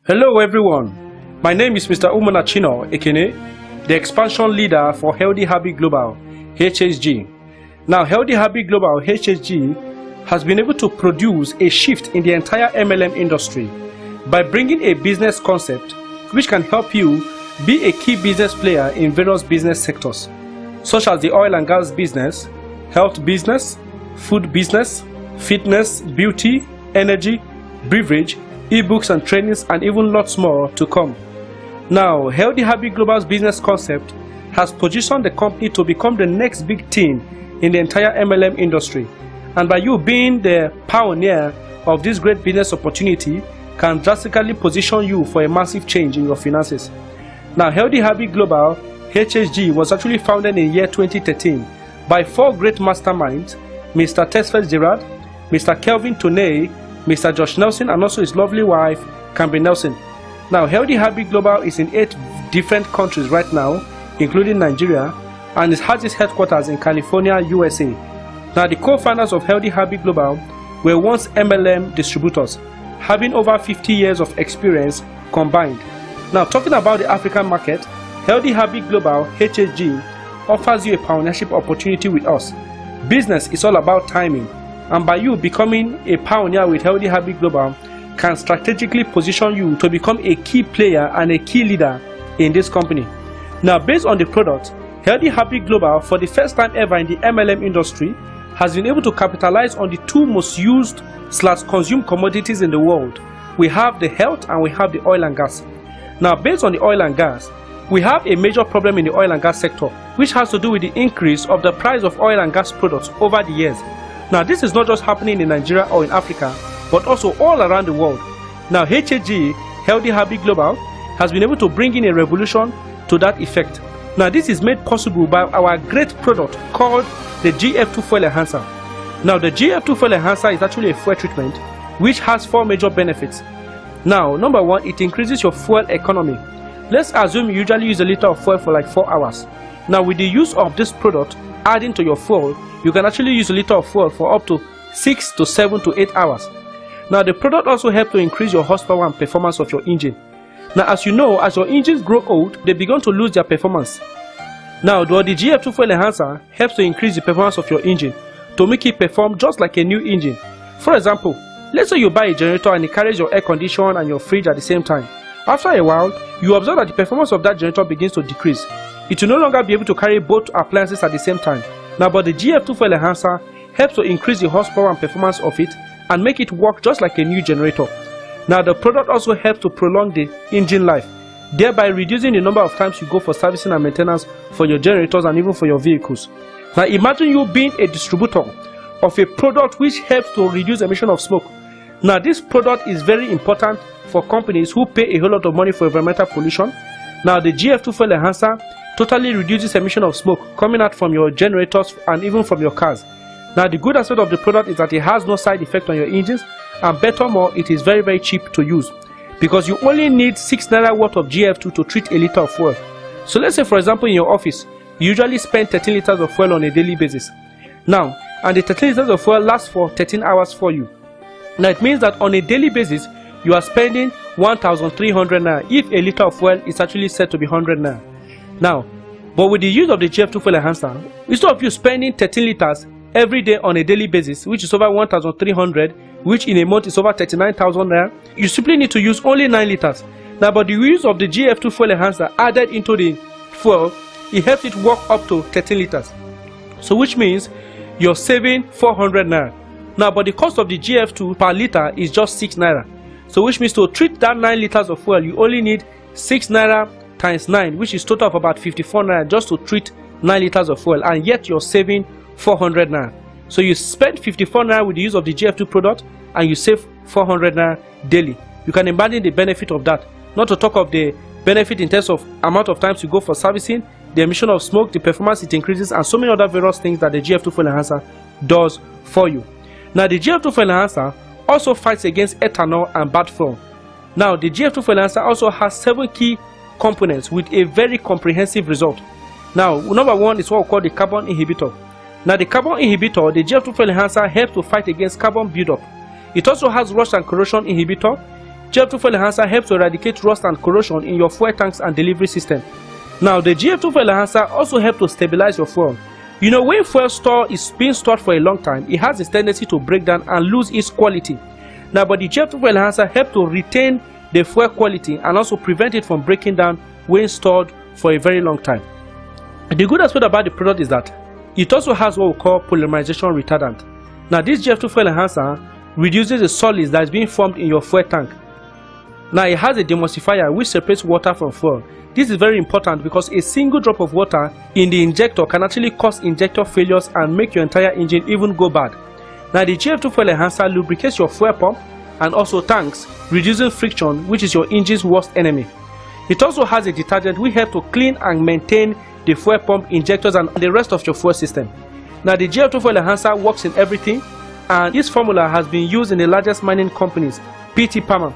Hello everyone, my name is Mr. Umona Chino Ekene, the expansion leader for Healthy Habit Global, HHG. Now Healthy Habit Global, HHG, has been able to produce a shift in the entire MLM industry by bringing a business concept which can help you be a key business player in various business sectors, such as the oil and gas business, health business, food business, fitness, beauty, energy, beverage, ebooks and trainings, and even lots more to come. Now, Healthy Habit Global's business concept has positioned the company to become the next big thing in the entire MLM industry. And by you being the pioneer of this great business opportunity can drastically position you for a massive change in your finances. Now, Healthy Habit Global, HHG, was actually founded in the year 2013 by 4 great masterminds, Mr. Tesfaye Gerard, Mr. Kelvin Toney, Mr. Josh Nelson, and also his lovely wife, Camry Nelson. Now, Healthy Habit Global is in 8 different countries right now, including Nigeria, and it has its headquarters in California, USA. Now, the co-founders of Healthy Habit Global were once MLM distributors, having over 50 years of experience combined. Now, talking about the African market, Healthy Habit Global, HHG, offers you a pioneership opportunity with us. Business is all about timing, and by you becoming a pioneer with Healthy Habit Global can strategically position you to become a key player and a key leader in this company. Now, based on the product, Healthy Habit Global, for the first time ever in the MLM industry, has been able to capitalize on the 2 most used / consumed commodities in the world. We have the health and we have the oil and gas. Now, based on the oil and gas, we have a major problem in the oil and gas sector, which has to do with the increase of the price of oil and gas products over the years. Now, this is not just happening in Nigeria or in Africa, but also all around the world. Now, HHG, Healthy Habit Global, has been able to bring in a revolution to that effect. Now, this is made possible by our great product called the GF2 Fuel Enhancer. Now, the GF2 Fuel Enhancer is actually a fuel treatment which has 4 major benefits. Now, number 1, it increases your fuel economy. Let's assume you usually use a liter of fuel for like 4 hours. Now, with the use of this product adding to your fuel, you can actually use a liter of fuel for up to 6 to 7 to 8 hours. Now, the product also helps to increase your horsepower and performance of your engine. Now, as you know, as your engines grow old, they begin to lose their performance. Now, the GF2 Fuel Enhancer helps to increase the performance of your engine to make it perform just like a new engine. For example, let's say you buy a generator and it carries your air conditioner and your fridge at the same time. After a while, you observe that the performance of that generator begins to decrease. It will no longer be able to carry both appliances at the same time. Now, but the GF2 Fuel Enhancer helps to increase the horsepower and performance of it and make it work just like a new generator. Now, the product also helps to prolong the engine life, thereby reducing the number of times you go for servicing and maintenance for your generators and even for your vehicles. Now, imagine you being a distributor of a product which helps to reduce emission of smoke. Now, this product is very important for companies who pay a whole lot of money for environmental pollution. Now, the GF2 Fuel Enhancer totally reduces emission of smoke coming out from your generators and even from your cars. Now, the good aspect of the product is that it has no side effect on your engines, and better more, it is very, very cheap to use because you only need 6 naira worth of GF2 to treat a liter of fuel. So let's say, for example, in your office, you usually spend 13 liters of fuel on a daily basis. Now, and the 13 liters of fuel lasts for 13 hours for you. Now, it means that on a daily basis, you are spending 1,300 naira if a liter of fuel is actually said to be 100 naira. Now, but with the use of the GF2 Fuel Enhancer, instead of you spending 13 liters every day on a daily basis, which is over 1,300, which in a month is over 39,000 naira, you simply need to use only 9 liters. Now, but the use of the GF2 Fuel Enhancer added into the fuel, it helps it work up to 13 liters. So, which means you're saving 400 naira. Now, but the cost of the GF2 per liter is just 6 naira. So, which means to treat that 9 liters of fuel, you only need 6 naira times 9, which is total of about 54 naira just to treat 9 liters of fuel, and yet you're saving 400 naira. So you spend 54 naira with the use of the GF2 product and you save 400 naira daily. You can imagine the benefit of that, not to talk of the benefit in terms of amount of times you go for servicing, the emission of smoke, the performance it increases, and so many other various things that the GF2 Fuel Enhancer does for you. Now, the GF2 Fuel Enhancer also fights against ethanol and bad fuel. Now, the GF2 Fuel Enhancer also has 7 key components with a very comprehensive result. Now, number 1 is what we call the carbon inhibitor. Now, the carbon inhibitor, the GF2 Fuel Enhancer, helps to fight against carbon buildup. It also has rust and corrosion inhibitor. GF2 fuel enhancer helps to eradicate rust and corrosion in your fuel tanks and delivery system. Now, the GF2 fuel enhancer also helps to stabilize your fuel. You know, when fuel is being stored for a long time, it has a tendency to break down and lose its quality. Now, but the GF2 fuel enhancer helps to retain the fuel quality and also prevent it from breaking down when stored for a very long time. The good aspect about the product is that it also has what we call polymerization retardant. Now, this GF2 fuel enhancer reduces the solids that is being formed in your fuel tank. Now, it has a demulsifier which separates water from fuel. This is very important because a single drop of water in the injector can actually cause injector failures and make your entire engine even go bad. Now, the GF2 fuel enhancer lubricates your fuel pump and also tanks, reducing friction, which is your engine's worst enemy. It also has a detergent which helps to clean and maintain the fuel pump, injectors, and the rest of your fuel system. Now, the GF2 fuel enhancer works in everything, and this formula has been used in the largest mining companies, PT Pama.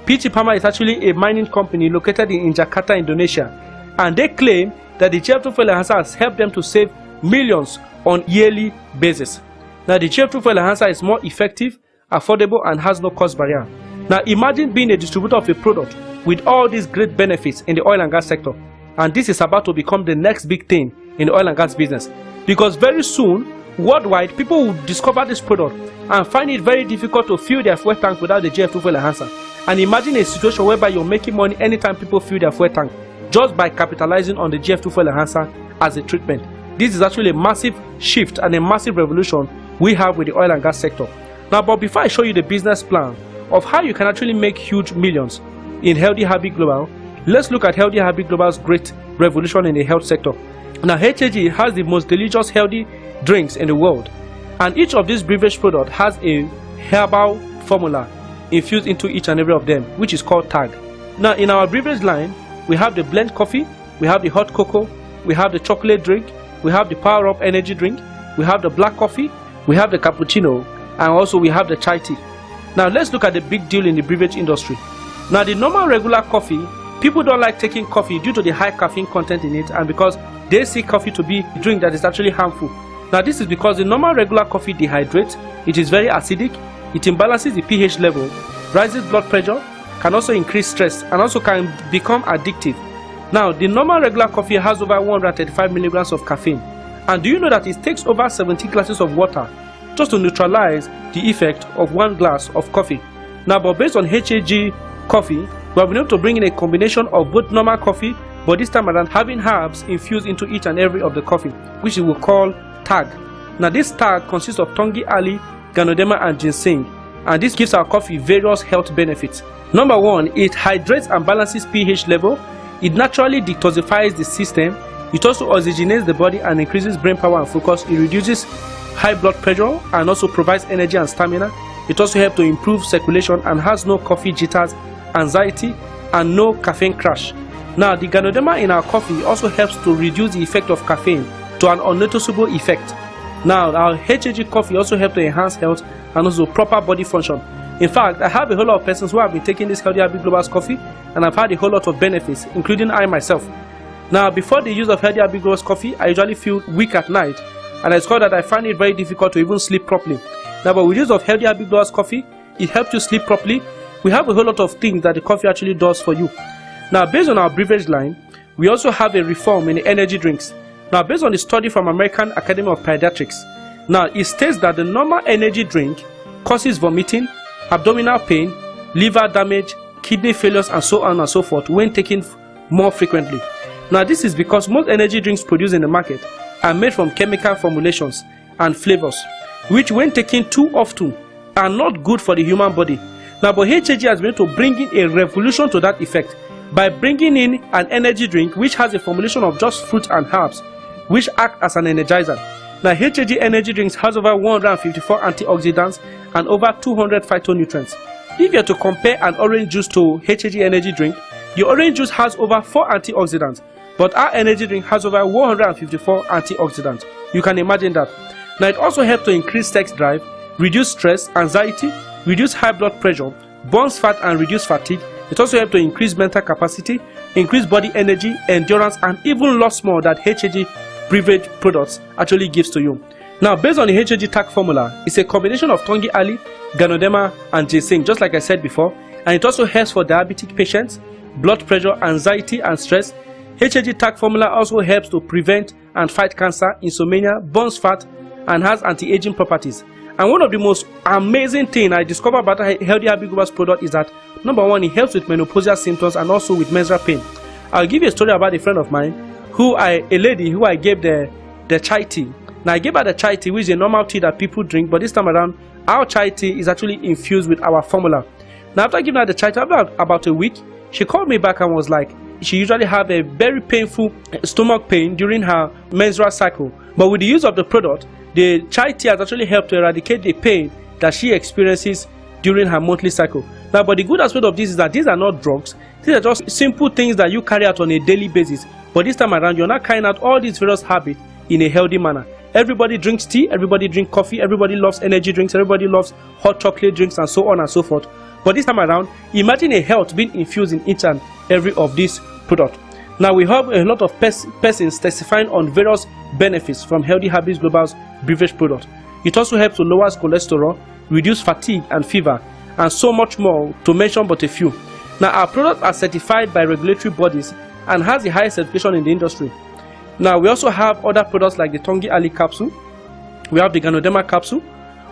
PT Pama is actually a mining company located in Jakarta, Indonesia, and they claim that the GF2 fuel enhancer has helped them to save millions on a yearly basis. Now, the GF2 fuel enhancer is more effective, affordable, and has no cost barrier. Now, imagine being a distributor of a product with all these great benefits in the oil and gas sector, and this is about to become the next big thing in the oil and gas business, because very soon worldwide people will discover this product and find it very difficult to fill their fuel tank without the GF2 fuel enhancer. And imagine a situation whereby you're making money anytime people fill their fuel tank just by capitalizing on the GF2 fuel enhancer as a treatment. This is actually a massive shift and a massive revolution we have with the oil and gas sector. Now, but before I show you the business plan of how you can actually make huge millions in Healthy Habit Global, let's look at Healthy Habit Global's great revolution in the health sector. Now, HAG has the most delicious healthy drinks in the world, and each of these beverage products has a herbal formula infused into each and every of them, which is called TAG. Now, in our beverage line, we have the blend coffee, we have the hot cocoa, we have the chocolate drink, we have the power up energy drink, we have the black coffee, we have the cappuccino, and also we have the chai tea. Now, let's look at the big deal in the beverage industry. Now, the normal regular coffee, people don't like taking coffee due to the high caffeine content in it, and because they see coffee to be a drink that is actually harmful. Now, this is because the normal regular coffee dehydrates, it is very acidic, it imbalances the pH level, rises blood pressure, can also increase stress, and also can become addictive. Now, the normal regular coffee has over 135 milligrams of caffeine, and do you know that it takes over 70 glasses of water just to neutralize the effect of one glass of coffee? Now, but based on HAG coffee, we have been able to bring in a combination of both normal coffee, but this time around having herbs infused into each and every of the coffee, which we will call TAG. Now, this TAG consists of Tongi Ali, Ganoderma, and ginseng, and this gives our coffee various health benefits. Number one, it hydrates and balances pH level. It naturally detoxifies the system. It also oxygenates the body and increases brain power and focus. It reduces high blood pressure and also provides energy and stamina. It also helps to improve circulation and has no coffee jitters, anxiety, and no caffeine crash. Now, the Ganoderma in our coffee also helps to reduce the effect of caffeine to an unnoticeable effect. Now, our HAG coffee also helps to enhance health and also proper body function. In fact, I have a whole lot of persons who have been taking this Healthy Habit Global's coffee, and I've had a whole lot of benefits, including I myself. Now, before the use of Healthy Habit Global's coffee, I usually feel weak at night, and I discovered that I find it very difficult to even sleep properly. Now, but with use of Healthy Habit Global's coffee, it helps you sleep properly. We have a whole lot of things that the coffee actually does for you. Now, based on our beverage line, we also have a reform in the energy drinks. Now, based on the study from American Academy of Pediatrics, now it states that the normal energy drink causes vomiting, abdominal pain, liver damage, kidney failures, and so on and so forth when taken more frequently. Now, this is because most energy drinks produced in the market are made from chemical formulations and flavors, which when taken too often are not good for the human body. Now, but HAG has been able to bring in a revolution to that effect by bringing in an energy drink which has a formulation of just fruit and herbs, which act as an energizer. Now, HAG energy drinks has over 154 antioxidants and over 200 phytonutrients. If you are to compare an orange juice to HAG energy drink, the orange juice has over 4 antioxidants, but our energy drink has over 154 antioxidants. You can imagine that. Now, it also helps to increase sex drive, reduce stress, anxiety, reduce high blood pressure, burns fat and reduce fatigue. It also helps to increase mental capacity, increase body energy, endurance, and even lots more that HAG beverage products actually gives to you. Now, based on the HAG TAG formula, it's a combination of Tongi Ali, Ganoderma, and ginseng. Just like I said before, and it also helps for diabetic patients, blood pressure, anxiety, and stress. HAG TAC formula also helps to prevent and fight cancer, insomnia, burns fat, and has anti-aging properties. And one of the most amazing things I discovered about Healthy Habit Global's product is that, number one, it helps with menopausal symptoms and also with menstrual pain. I'll give you a story about a friend of mine, a lady who I gave the chai tea. Now I gave her the chai tea, which is a normal tea that people drink, but this time around, our chai tea is actually infused with our formula. Now after giving her the chai tea, about a week, she called me back and was like, she usually have a very painful stomach pain during her menstrual cycle. But with the use of the product, the chai tea has actually helped to eradicate the pain that she experiences during her monthly cycle. Now, but the good aspect of this is that these are not drugs. These are just simple things that you carry out on a daily basis. But this time around, you're not carrying out all these various habits in a healthy manner. Everybody drinks tea, everybody drinks coffee, everybody loves energy drinks, everybody loves hot chocolate drinks, and so on and so forth. But this time around, imagine a health being infused in each and every of these products. Now we have a lot of persons testifying on various benefits from Healthy Habits Global's beverage product. It also helps to lower cholesterol, reduce fatigue and fever, and so much more, to mention but a few. Now our products are certified by regulatory bodies and has the highest certification in the industry. Now we also have other products like the Tongi Ali capsule, we have the Ganoderma capsule,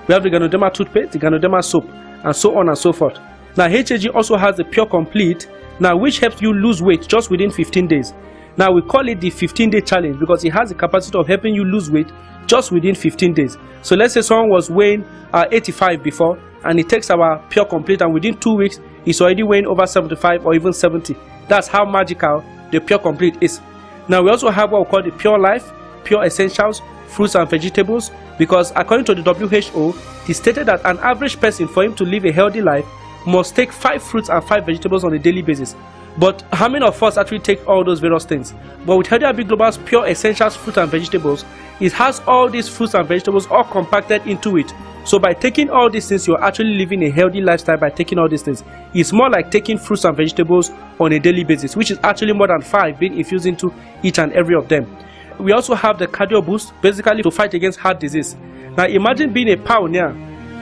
we have the Ganoderma toothpaste, the Ganoderma soap, and so on and so forth. Now HAG also has the Pure Complete, now which helps you lose weight just within 15 days. Now we call it the 15-day challenge because it has the capacity of helping you lose weight just within 15 days. So let's say someone was weighing 85 before, and it takes our Pure Complete, and within 2 weeks it's already weighing over 75 or even 70. That's how magical the Pure Complete is. Now we also have what we call the Pure Life, Pure Essentials, fruits and vegetables, because according to the WHO, it is stated that an average person, for him to live a healthy life, must take 5 fruits and 5 vegetables on a daily basis. But how many of us actually take all those various things? But with Healthy Habit Global's Pure Essentials fruit and vegetables, it has all these fruits and vegetables all compacted into it. So by taking all these things, you're actually living a healthy lifestyle by taking all these things. It's more like taking fruits and vegetables on a daily basis, which is actually more than 5 being infused into each and every of them. We also have the Cardio Boost, basically to fight against heart disease. Now imagine being a pioneer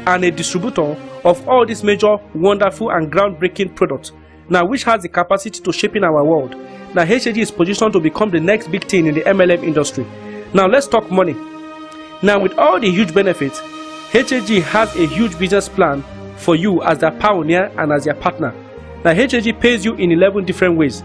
and a distributor of all these major, wonderful and groundbreaking products, now which has the capacity to shape in our world. Now HAG is positioned to become the next big thing in the MLM industry. Now let's talk money. Now with all the huge benefits, HAG has a huge business plan for you as their pioneer and as their partner. Now HAG pays you in 11 different ways.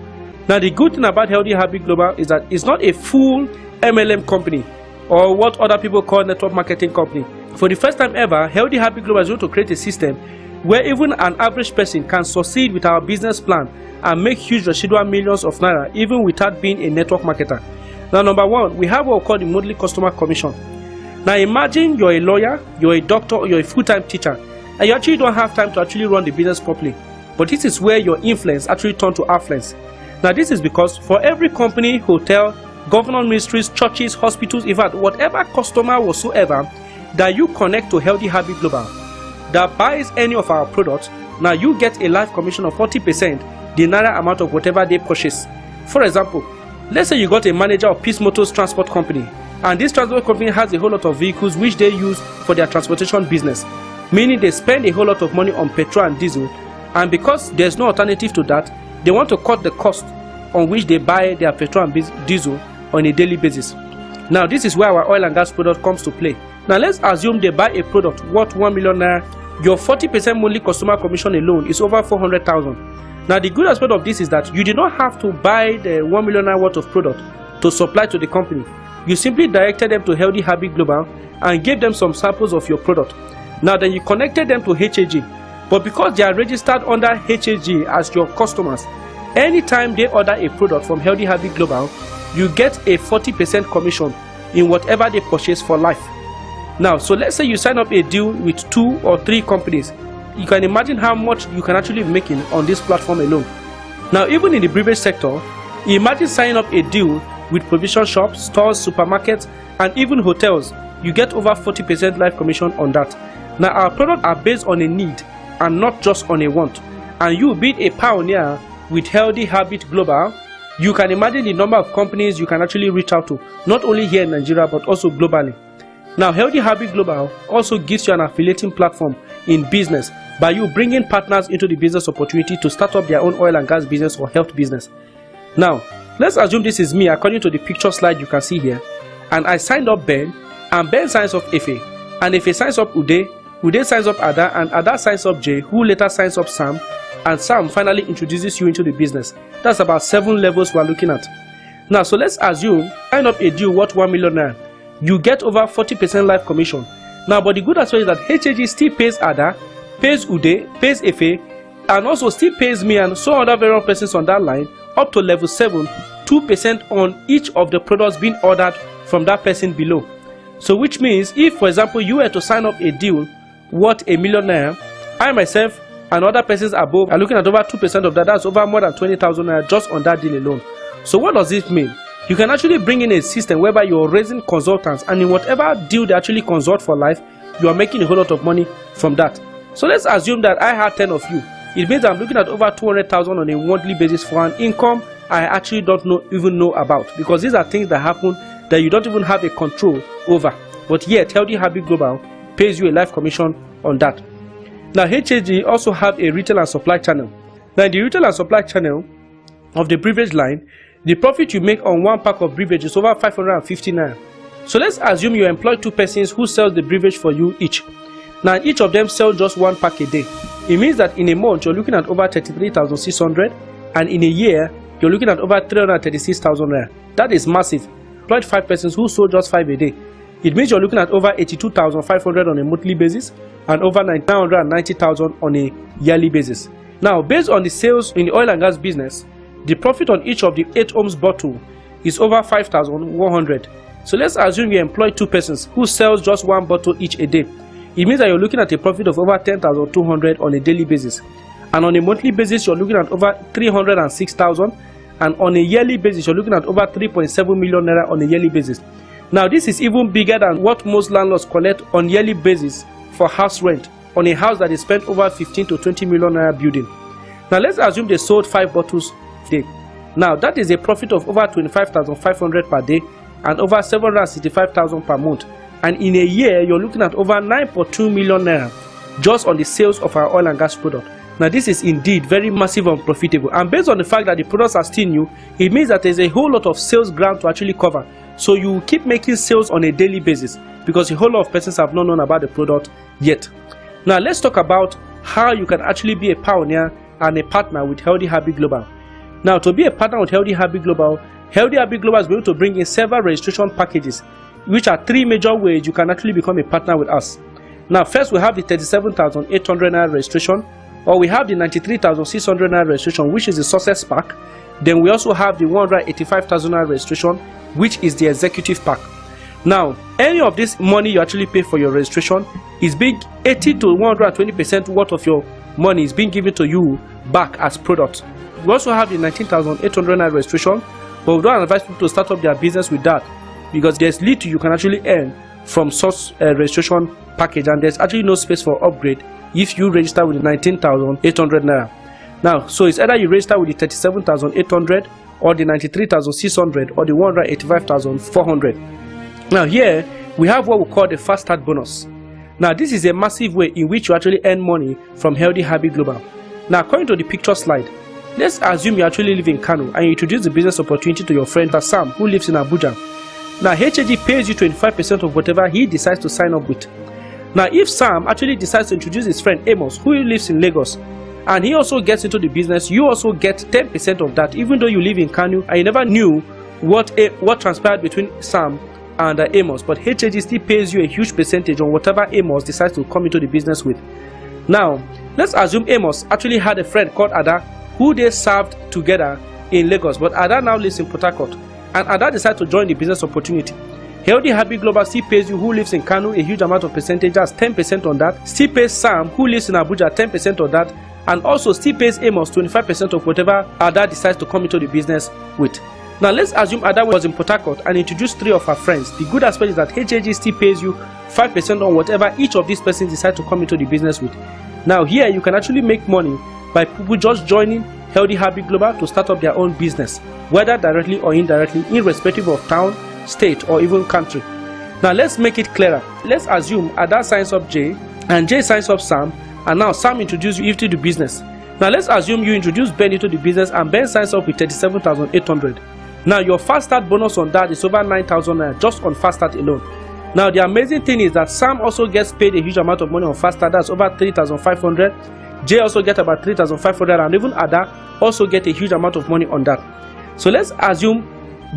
Now the good thing about Healthy Habit Global is that it's not a full MLM company or what other people call network marketing company. For the first time ever, Healthy Habit Global is going to create a system where even an average person can succeed with our business plan and make huge residual millions of naira even without being a network marketer. Now number one, we have what we call the monthly customer commission. Now imagine you're a lawyer, you're a doctor, or you're a full-time teacher, and you actually don't have time to actually run the business properly. But this is where your influence actually turns to affluence. Now this is because for every company, hotel, government ministries, churches, hospitals, in fact, whatever customer whatsoever that you connect to Healthy Habit Global that buys any of our products, now you get a live commission of 40% the naira amount of whatever they purchase. For example, let's say you got a manager of Peace Motors Transport Company, and this transport company has a whole lot of vehicles which they use for their transportation business, meaning they spend a whole lot of money on petrol and diesel, and because there's no alternative to that, they want to cut the cost on which they buy their petrol and diesel on a daily basis. Now this is where our oil and gas product comes to play. Now let's assume they buy a product worth 1 million naira. Your 40% monthly customer commission alone is over 400,000. Now the good aspect of this is that you did not have to buy the 1 million naira worth of product to supply to the company. You simply directed them to Healthy Habit Global and gave them some samples of your product. Now then you connected them to HAG, but because they are registered under HAG as your customers, anytime they order a product from Healthy Habit Global, you get a 40% commission in whatever they purchase for life. Now, so let's say you sign up a deal with 2 or 3 companies. You can imagine how much you can actually be making on this platform alone. Now, even in the beverage sector, imagine signing up a deal with provision shops, stores, supermarkets, and even hotels. You get over 40% live commission on that. Now, our products are based on a need and not just on a want. And you being a pioneer with Healthy Habit Global, you can imagine the number of companies you can actually reach out to, not only here in Nigeria, but also globally. Now, Healthy Habit Global also gives you an affiliating platform in business by you bringing partners into the business opportunity to start up their own oil and gas business or health business. Now, let's assume this is me according to the picture slide you can see here, and I signed up Ben, and Ben signs up Efe, and Efe signs up Ude, Ude signs up Ada, and Ada signs up Jay, who later signs up Sam, and Sam finally introduces you into the business. That's about 7 levels we're looking at. Now, so let's assume sign up a deal worth 1 million naira. You get over 40% life commission. Now, but the good aspect is that HAG still pays Ada, pays Ude, pays Efe, and also still pays me and so other various persons on that line up to level 7, 2% on each of the products being ordered from that person below. So which means if, for example, you were to sign up a deal worth 1 million naira, I myself and other persons above are looking at over 2% of that. That's over more than 20,000 naira just on that deal alone. So what does this mean? You can actually bring in a system whereby you're raising consultants, and in whatever deal they actually consult for life, you are making a whole lot of money from that. So let's assume that I had 10 of you. It means I'm looking at over 200,000 on a monthly basis for an income I actually don't even know about, because these are things that happen that you don't even have a control over. But yet, Healthy Habit Global pays you a life commission on that. Now, HAG also have a retail and supply channel. Now, in the retail and supply channel of the beverage line, the profit you make on one pack of beverage is over 550 naira. So let's assume you employ 2 persons who sell the beverage for you each. Now, each of them sell just 1 pack a day. It means that in a month you're looking at over 33,600, and in a year you're looking at over 336,000 naira. That is massive. Employed 5 persons who sold just 5 a day. It means you're looking at over 82,500 on a monthly basis and over 990,000 on a yearly basis. Now, based on the sales in the oil and gas business, the profit on each of the 8 ohms bottle is over 5,100. So let's assume you employ 2 persons who sells just 1 bottle each a day. It means that you're looking at a profit of over 10,200 on a daily basis. And on a monthly basis, you're looking at over 306,000. And on a yearly basis, you're looking at over 3.7 million naira on a yearly basis. Now, this is even bigger than what most landlords collect on yearly basis for house rent on a house that is spent over 15 to 20 million naira building. Now, let's assume they sold 5 bottles a day. Now, that is a profit of over 25,500 per day and over 765,000 per month. And in a year, you're looking at over 9.2 million naira just on the sales of our oil and gas product. Now, this is indeed very massive and profitable. And based on the fact that the products are still new, it means that there's a whole lot of sales ground to actually cover. So you keep making sales on a daily basis because a whole lot of persons have not known about the product yet. Now, let's talk about how you can actually be a pioneer and a partner with Healthy Habit Global. Now, to be a partner with Healthy Habit Global is going to bring in several registration packages, which are 3 major ways you can actually become a partner with us. Now, first we have the 37,800 naira registration, or we have the 93,600 naira registration, which is the success pack. Then we also have the 185,000 naira registration, which is the executive pack. Now, any of this money you actually pay for your registration is being 80 to 120% worth of your money is being given to you back as product. We also have the 19,800 naira registration, but we don't advise people to start up their business with that because there's little you can actually earn from such a registration package, and there's actually no space for upgrade if you register with the 19,800 naira. Now, so it's either you register with the 37,800 or the 93,600 or the 185,400. Now, here we have what we call the fast start bonus. Now, this is a massive way in which you actually earn money from Healthy Habit Global. Now, according to the picture slide, let's assume you actually live in Kano and you introduce the business opportunity to your friend Sam, who lives in Abuja. Now, HAG pays you 25% of whatever he decides to sign up with. Now, if Sam actually decides to introduce his friend Amos, who lives in Lagos, and he also gets into the business, you also get 10% of that, even though you live in Kano and you never knew what transpired between Sam and Amos. But HAG still pays you a huge percentage on whatever Amos decides to come into the business with. Now, let's assume Amos actually had a friend called Ada, who they served together in Lagos, but Ada now lives in Port Harcourt, and Ada decided to join the business opportunity. Healthy Habit Global still pays you, who lives in Kano, a huge amount of percentage, that's 10% on that. Still pays Sam, who lives in Abuja, 10% on that, and also still pays Amos 25% of whatever Ada decides to come into the business with. Now, let's assume Ada was in Port Harcourt and introduced 3 of her friends. The good aspect is that HAG still pays you 5% on whatever each of these persons decide to come into the business with. Now, here you can actually make money by people just joining Healthy Habit Global to start up their own business, whether directly or indirectly, irrespective of town, state, or even country. Now, let's make it clearer. Let's assume Ada signs up Jay and Jay signs up Sam, and now Sam introduced you into the business. Now let's assume you introduce Ben into the business and Ben signs up with 37,800. Now your fast start bonus on that is over 9,000 naira just on fast start alone. Now the amazing thing is that Sam also gets paid a huge amount of money on fast start, that's over 3,500. Jay also get about 3,500, and even Ada also get a huge amount of money on that. So let's assume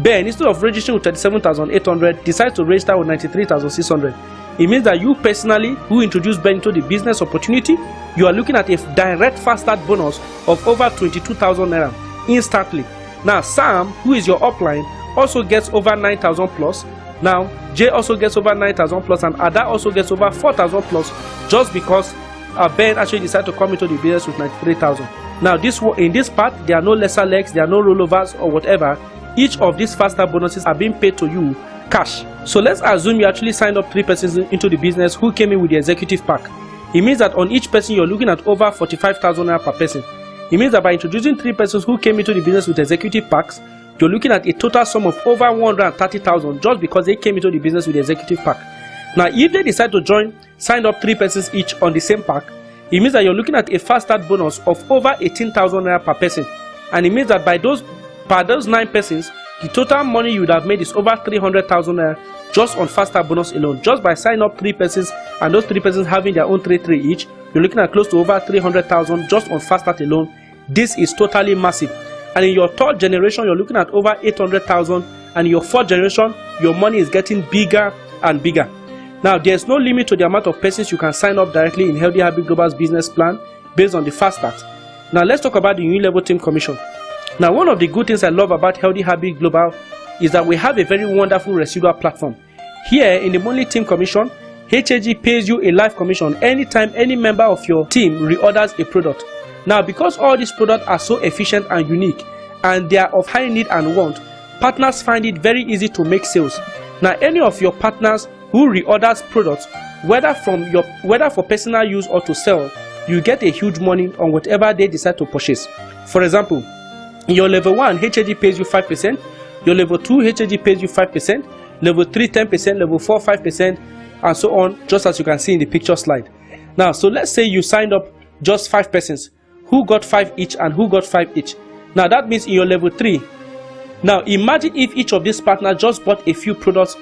Ben, instead of registering with 37,800, decides to register with 93,600. It means that you personally, who introduced Ben into the business opportunity, you are looking at a direct fast start bonus of over 22,000 naira instantly. Now Sam, who is your upline, also gets over 9,000 plus. Now Jay also gets over 9,000 plus, and Ada also gets over 4,000 plus, just because Ben actually decided to come into the business with 93,000. Now in this part, there are no lesser legs, there are no rollovers or whatever. Each of these fast start bonuses are being paid to you cash. So let's assume you actually signed up 3 persons into the business who came in with the executive pack. It means that on each person you're looking at over 45,000 naira per person. It means that by introducing 3 persons who came into the business with executive packs, you're looking at a total sum of over 130,000 just because they came into the business with the executive pack. Now if they decide to join, sign up 3 persons each on the same pack, it means that you're looking at a fast start bonus of over 18,000 naira per person. And it means that by those 9 persons, the total money you would have made is over 300,000 naira just on fast start bonus alone. Just by signing up 3 persons and those 3 persons having their own 3 each, you're looking at close to over 300,000 just on fast start alone. This is totally massive. And in your 3rd generation, you're looking at over 800,000, and in your 4th generation, your money is getting bigger and bigger. Now there's no limit to the amount of persons you can sign up directly in Healthy Habit Global's business plan based on the fast start. Now let's talk about the Unilevel Team Commission. Now one of the good things I love about Healthy Habit Global is that we have a very wonderful residual platform. Here in the monthly team commission, HAG pays you a live commission anytime any member of your team reorders a product. Now because all these products are so efficient and unique, and they are of high need and want, partners find it very easy to make sales. Now any of your partners who reorders products, whether for personal use or to sell, you get a huge money on whatever they decide to purchase. For example, in your level 1, HAG pays you 5%, your level 2, HAG pays you 5%, level 3, 10%, level 4, 5%, and so on, just as you can see in the picture slide. Now, so let's say you signed up just 5 persons who got 5 each and who got 5 each. Now that means in your level 3, now imagine if each of these partners just bought a few products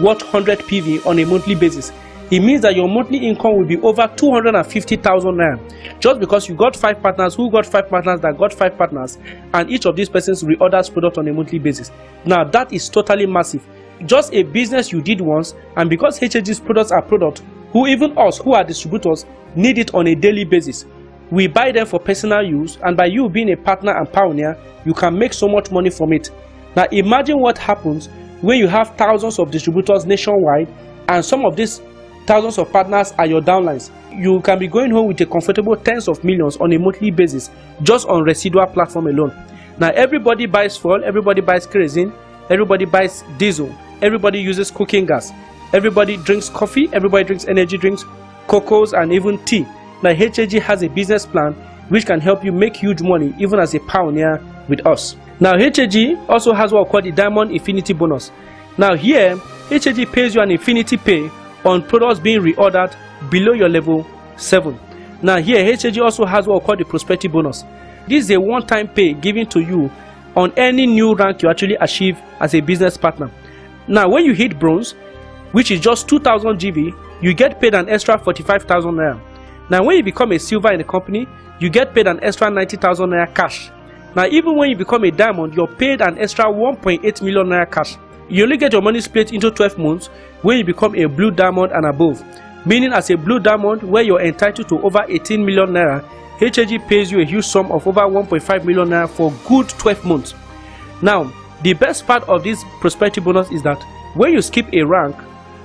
worth 100 PV on a monthly basis. It means that your monthly income will be over 250,000 naira just because you got 5 partners who got 5 partners that got 5 partners, and each of these persons reorders product on a monthly basis. Now that is totally massive. Just a business you did once, and because HAG's products are products who even us who are distributors need it on a daily basis. We buy them for personal use, and by you being a partner and pioneer, you can make so much money from it. Now imagine what happens when you have thousands of distributors nationwide, and some of these thousands of partners are your downlines. You can be going home with a comfortable tens of millions on a monthly basis just on residual platform alone. Now everybody buys fuel, everybody buys kerosene, everybody buys diesel, everybody uses cooking gas, everybody drinks coffee, everybody drinks energy drinks, cocos, and even tea. Now HAG has a business plan which can help you make huge money even as a pioneer with us. Now HAG also has what we call the Diamond Infinity Bonus. Now here, HAG pays you an infinity pay on products being reordered below your level 7. Now here, HAG also has what we call the Prosperity Bonus. This is a one-time pay given to you on any new rank you actually achieve as a business partner. Now when you hit bronze, which is just 2,000 GV, you get paid an extra 45,000 naira. Now when you become a silver in the company, you get paid an extra 90,000 naira cash. Now even when you become a diamond, you're paid an extra 1.8 million naira cash. You only get your money split into 12 months when you become a blue diamond and above. Meaning as a blue diamond, where you're entitled to over 18 million naira, HAG pays you a huge sum of over 1.5 million naira for good 12 months. Now, the best part of this prosperity bonus is that when you skip a rank,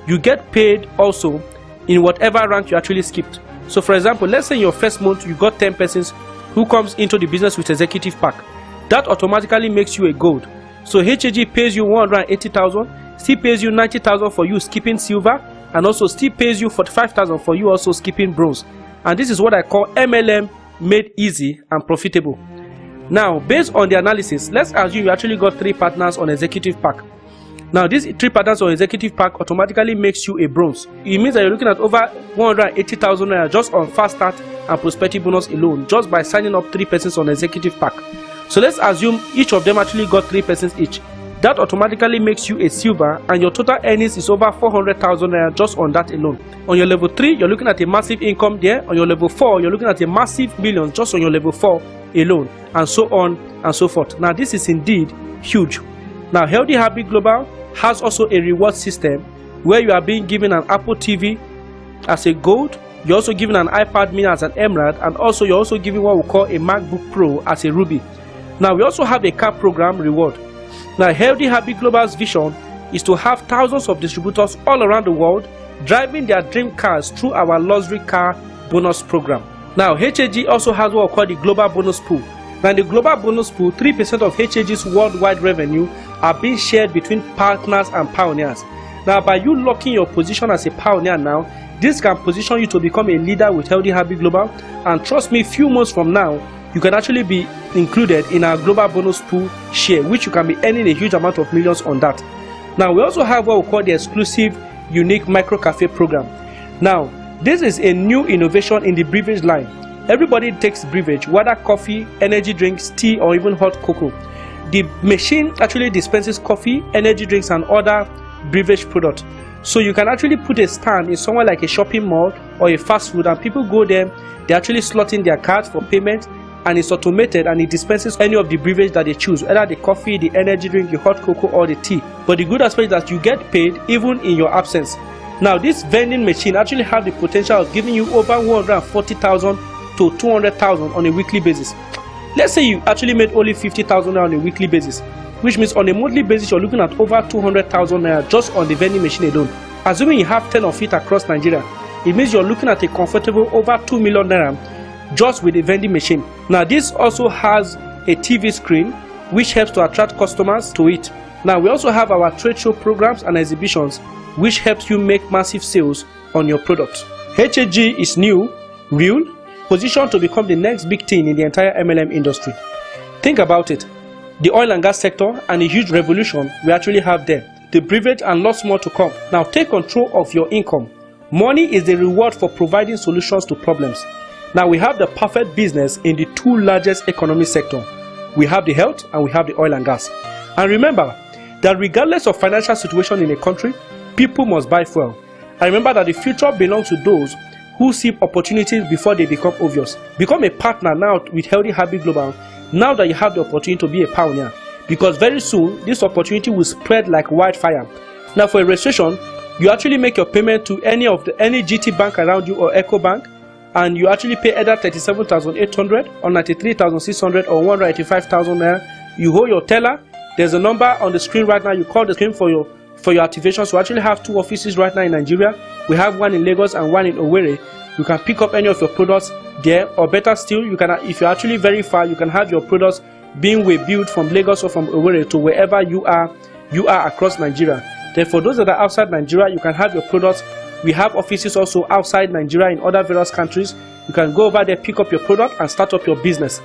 you get paid also in whatever rank you actually skipped. So for example, let's say in your first month you got 10 persons who comes into the business with executive pack. That automatically makes you a gold. So HAG pays you 180,000, still pays you 90,000 for you skipping silver, and also still pays you 45,000 for you also skipping bronze. And this is what I call MLM made easy and profitable. Now, based on the analysis, let's assume you actually got 3 partners on executive pack. Now, this 3 patterns or executive pack automatically makes you a bronze. It means that you're looking at over 180,000 naira just on fast start and prosperity bonus alone, just by signing up 3 persons on executive pack. So let's assume each of them actually got 3 persons each. That automatically makes you a silver, and your total earnings is over 400,000 naira just on that alone. On your level 3, you're looking at a massive income there. On your level 4, you're looking at a massive millions just on your level 4 alone, and so on and so forth. Now, this is indeed huge. Now, Healthy Habit Global has also a reward system where you are being given an Apple TV as a gold. You're also given an iPad mini as an emerald, and also you're also given what we call a MacBook Pro as a ruby. Now, we also have a car program reward. Now, Healthy Habit Global's vision is to have thousands of distributors all around the world driving their dream cars through our luxury car bonus program. Now, HAG also has what we call the Global Bonus Pool. Now, in the Global Bonus Pool, 3% of HAG's worldwide revenue are being shared between partners and pioneers. Now, by you locking your position as a pioneer now, this can position you to become a leader with Healthy Habit Global. And trust me, few months from now, you can actually be included in our Global Bonus Pool share, which you can be earning a huge amount of millions on that. Now, we also have what we call the exclusive unique micro cafe program. Now, this is a new innovation in the beverage line. Everybody takes beverage, whether coffee, energy drinks, tea, or even hot cocoa. The machine actually dispenses coffee, energy drinks, and other beverage products. So you can actually put a stand in somewhere like a shopping mall or a fast food, and people go there, they actually slot in their cards for payment, and it's automated, and it dispenses any of the beverage that they choose, either the coffee, the energy drink, the hot cocoa, or the tea. But the good aspect is that you get paid even in your absence. Now, this vending machine actually has the potential of giving you over 140,000 to 200,000 on a weekly basis. Let's say you actually made only 50,000 on a weekly basis, which means on a monthly basis you're looking at over 200,000 naira just on the vending machine alone. Assuming you have 10 of it across Nigeria, it means you're looking at a comfortable over 2 million naira just with the vending machine. Now, this also has a TV screen which helps to attract customers to it. Now, we also have our trade show programs and exhibitions which helps you make massive sales on your products. HAG is new, real, positioned to become the next big thing in the entire MLM industry. Think about it. The oil and gas sector and a huge revolution we actually have there. The beverage and lots more to come. Now, take control of your income. Money is the reward for providing solutions to problems. Now, we have the perfect business in the 2 largest economic sectors. We have the health and we have the oil and gas. And remember that regardless of financial situation in a country, people must buy fuel. And remember that the future belongs to those who see opportunities before they become obvious. Become a partner now with Healthy Habit Global, now that you have the opportunity to be a pioneer, because very soon this opportunity will spread like wildfire. Now, for a registration, you actually make your payment to any GT bank around you or Eco Bank, and you actually pay either 37,800 or 93,600 or 185,000 naira. You hold your teller. There's a number on the screen right now. You call the screen for your activation. So we actually have 2 offices right now in Nigeria. We have one in Lagos and one in Owerri. You can pick up any of your products there, or better still, you can, if you're actually very far, you can have your products being waybuilt from Lagos or from Owerri to wherever you are across Nigeria. Then for those that are outside Nigeria, you can have your products. We have offices also outside Nigeria in other various countries. You can go over there, pick up your product, and start up your business.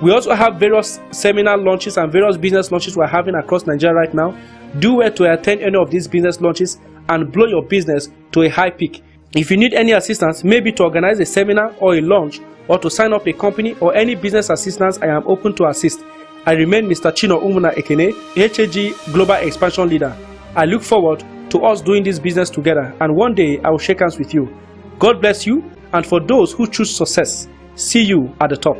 We also have various seminar launches and various business launches we're having across Nigeria right now. Do well to attend any of these business launches and blow your business to a high peak. If you need any assistance, maybe to organize a seminar or a launch, or to sign up a company or any business assistance, I am open to assist. I remain Mr. Chino Umuna Ekene, HAG Global Expansion Leader. I look forward to us doing this business together, and one day I will shake hands with you. God bless you, and for those who choose success, see you at the top.